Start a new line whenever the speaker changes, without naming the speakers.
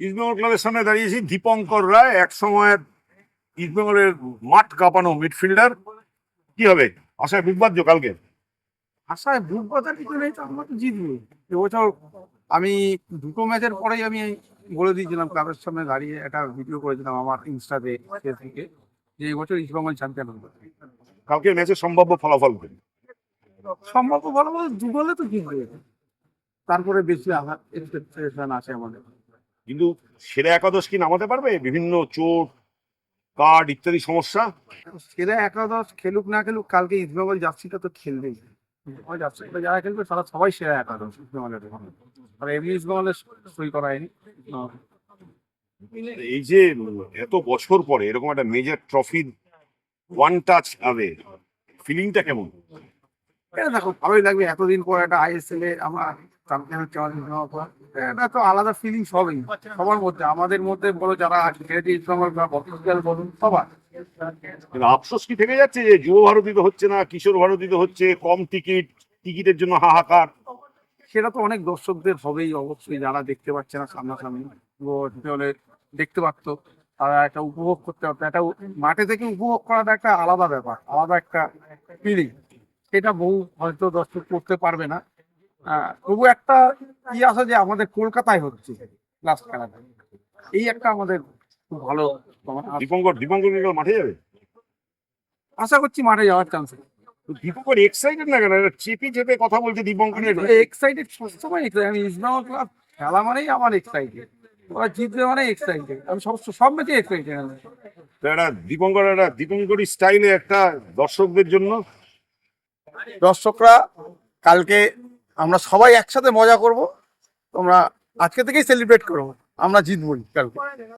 ইস্টবেঙ্গল ক্লাবের সামনে দাঁড়িয়েছি দীপঙ্কর রায়, এক সময়ের ইস্টবেঙ্গলের মাঠ কাঁপানো মিডফিল্ডার। কি হবে, আশায় বুক বাঁধছো কালকে?
আশায় বুক বাঁধা কিছু নেই, তো আমরা তো জিতবো এবছর। আমি দুটো ম্যাচের পরেই আমি বলে দিয়েছিলাম, ক্লাবের সামনে দাঁড়িয়ে একটা ভিডিও করেছিলাম আমার ইনস্টাতে, ফেসবুকে, যে এবছর ইস্টবেঙ্গল চ্যাম্পিয়ন হবে।
কালকের ম্যাচের সম্ভাব্য ফলাফল কি?
সম্ভব ভালো বলতে 2 গোলে তো জিতবে, তারপরে বেশি আঘাত এক্সপেকটেশন আছে আমাদের।
কিন্তু সেরা একাদশ কি নামাতে পারবে? বিভিন্ন চোট, কার্ড ইত্যাদি সমস্যা।
সেরা একাদশ খেলুক না খেলুক, কালকে ইস্টবেঙ্গল জার্সিটা তো খেলবেই। ওই জার্সিটা যারা খেলবে তারা সবাই সেরা একাদশ ইস্টবেঙ্গলের। আর এমনি ইস্টবেঙ্গলের সই করা হয়নি।
এই যে এত বছর পরে এরকম একটা মেজর ট্রফির ওয়ান টাচ হবে, ফিলিংটা কেমন?
এটা দেখো ভালোই লাগবে, এতদিন পর একটা আইএসএল এ আমরা চ্যাম্পিয়ন হওয়ার পর এটা তো আলাদা ফিলিংস হবেই সবার মধ্যে, আমাদের মধ্যে বলো, যারা ক্রিকেট ইস্টবেঙ্গল বা বক্সিয়াল বলুন, সবার।
কিন্তু আফসোস কি থেকে যাচ্ছে যে যুব ভারতীতে হচ্ছে না, কিশোর ভারতীতে হচ্ছে, কম টিকিটের জন্য হাহাকার?
সেটা তো অনেক দর্শকদের হবেই অবশ্যই, যারা দেখতে পাচ্ছে না সামনাসামনি, হলে দেখতে পারতো, তারা একটা উপভোগ করতে পারতো। একটা মাঠে থেকে উপভোগ করাটা একটা আলাদা ব্যাপার, আলাদা একটা ফিলিং। সেটা বহু হয়তো দর্শক করতে পারবে না। তবু একটা কি আছে যে আমাদের কলকাতায় হচ্ছে লাস্ট খেলাটা, এই একটা আমাদের খুব ভালো তোমার
দীপঙ্কর কি কাল মাঠে যাবে?
আশা করছি মাঠে যাওয়ার চান্স।
তো দীপঙ্কর এক্সাইটেড না কেন? এটা চেপে চেপে কথা বলছে দীপঙ্করের।
এক্সাইটেড সবসময় excited। আমি ইস্টবেঙ্গল ক্লাব খেলা মানেই আমার এক্সাইটেড, ওরা জিতবে মানে এক্সাইটেড, আমি সব ম্যাচে এক্সাইটেড আমি।
তো একটা দীপঙ্করই স্টাইলে একটা দর্শকদের জন্য।
দর্শকরা কালকে আমরা সবাই একসাথে মজা করব, তোমরা আজকে থেকেই সেলিব্রেট করো, আমরা জিতবই কালকে।